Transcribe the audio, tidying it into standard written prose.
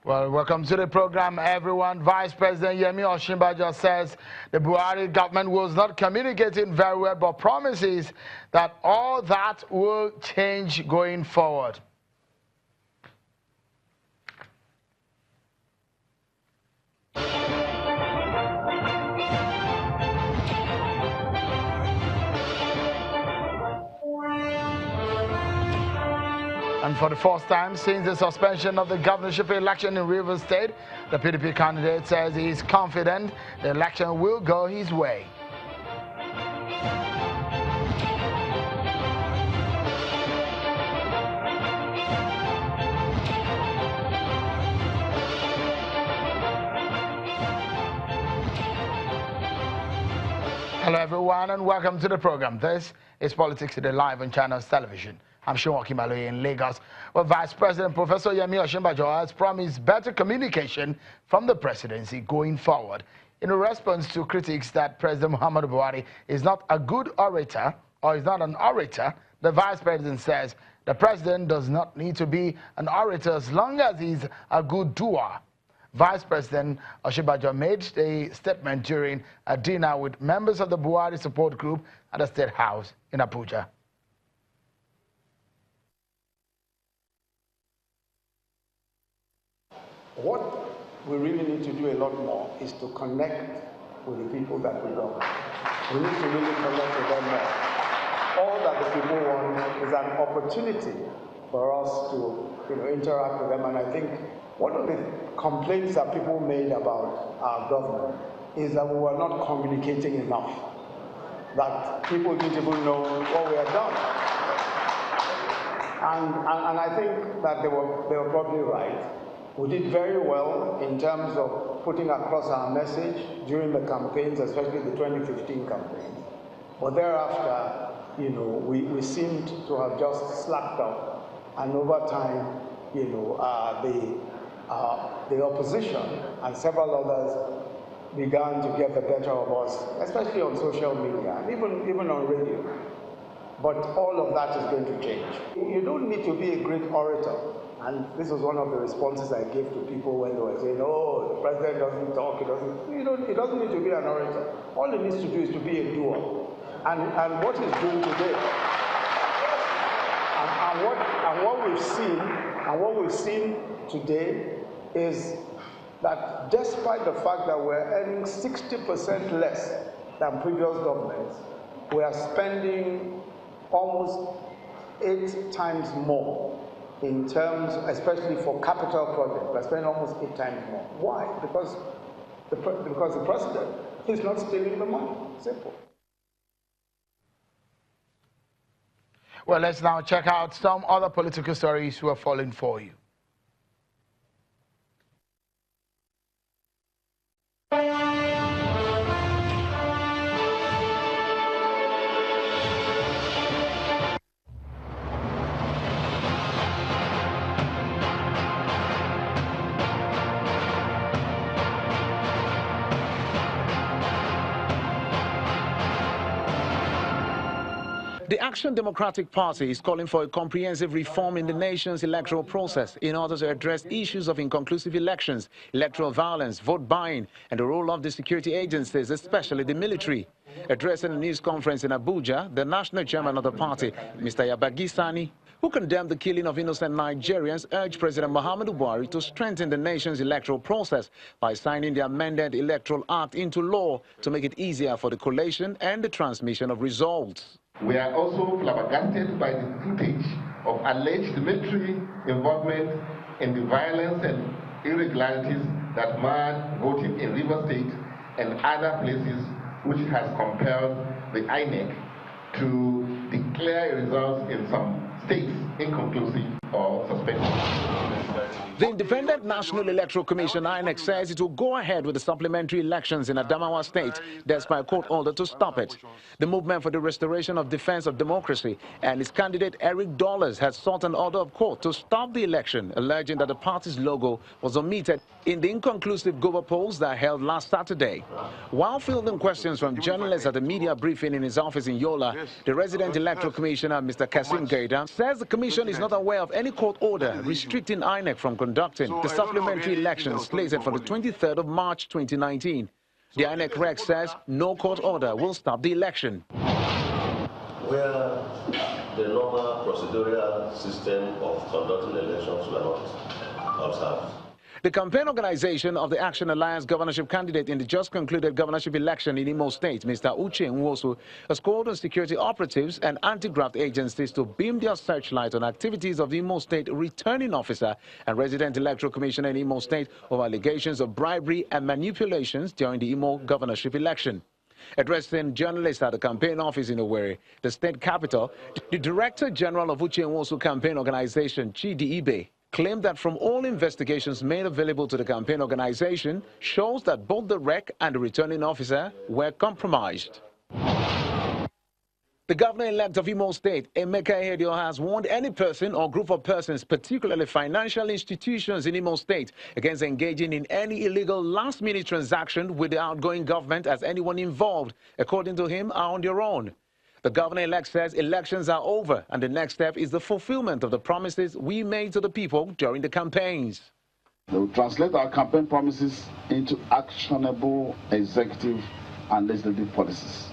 Well, welcome to the program, everyone. Vice President Yemi Osinbajo says the Buhari government was not communicating very well, but promises that all that will change going forward. And for the first time since the suspension of the governorship election in Rivers State, the PDP candidate says he is confident the election will go his way. Hello everyone and welcome to the program. This is Politics Today live on Channels Television. I'm Shonwaki Maloye in Lagos. Well, Vice President Professor Yemi Osinbajo has promised better communication from the presidency going forward. In response to critics that President Muhammadu Buhari is not a good orator or is not an orator, the Vice President says the president does not need to be an orator as long as he's a good doer. Vice President Osinbajo made a statement during a dinner with members of the Buhari support group at the State House in Abuja. What we really need to do a lot more is to connect with the people that we love. We need to really connect with them more. All that the people want is an opportunity for us to interact with them. And I think one of the complaints that people made about our government is that we were not communicating enough, that people didn't even know what we had done. And I think that they were probably right. We did very well in terms of putting across our message during the campaigns, especially the 2015 campaign. But thereafter, we seemed to have just slacked up, and over time, the opposition and several others began to get the better of us, especially on social media and even on radio. But all of that is going to change. You don't need to be a great orator. And this was one of the responses I gave to people when they were saying, oh, the president doesn't talk, he doesn't need to be an orator. All he needs to do is to be a doer. And what he's doing today, and what we've seen today is that despite the fact that we're earning 60% less than previous governments, we are spending almost 8 times more in terms, especially for capital projects. We're spending almost 8 times more. Why? Because the president is not stealing the money. Simple. Well, let's now check out some other political stories who are falling for you. The Action Democratic Party is calling for a comprehensive reform in the nation's electoral process in order to address issues of inconclusive elections, electoral violence, vote buying, and the role of the security agencies, especially the military. Addressing a news conference in Abuja, the national chairman of the party, Mr. Yabagi Sani, who condemned the killing of innocent Nigerians, urged President Muhammadu Buhari to strengthen the nation's electoral process by signing the amended Electoral Act into law to make it easier for the collation and the transmission of results. We are also flabbergasted by the footage of alleged military involvement in the violence and irregularities that marred voting in Rivers State and other places, which has compelled the INEC to declare results in some states inconclusive or suspended. The Independent National Electoral Commission, INEC, says it will go ahead with the supplementary elections in Adamawa State, despite a court order to stop it. The Movement for the Restoration of Defense of Democracy and its candidate Eric Dollars has sought an order of court to stop the election, alleging that the party's logo was omitted in the inconclusive Gova polls that held last Saturday. While fielding questions from journalists at a media briefing in his office in Yola, the resident electoral commissioner, Mr. Kasim Gaidam, says the commission is not aware of any court order restricting INEC from conducting the supplementary elections slated for the 23rd of March 2019. The INEC rec says no court order will stop the election. Where the normal procedural system of conducting elections were not observed. The campaign organization of the Action Alliance governorship candidate in the just concluded governorship election in Imo State, Mr. Uche Nwosu, has called on security operatives and anti-graft agencies to beam their searchlight on activities of the Imo State returning officer and resident electoral commissioner in Imo State over allegations of bribery and manipulations during the Imo governorship election. Addressing journalists at the campaign office in Owerri, the state capital, the Director General of Uche Nwosu campaign organization, Chidi Ibe, claimed that from all investigations made available to the campaign organization shows that both the rec and the returning officer were compromised. The governor-elect of Imo State, Emeka Ihedioha, has warned any person or group of persons, particularly financial institutions in Imo State, against engaging in any illegal last-minute transaction with the outgoing government, as anyone involved, according to him, are on their own. The governor-elect says elections are over, and the next step is the fulfillment of the promises we made to the people during the campaigns. They will translate our campaign promises into actionable executive and legislative policies.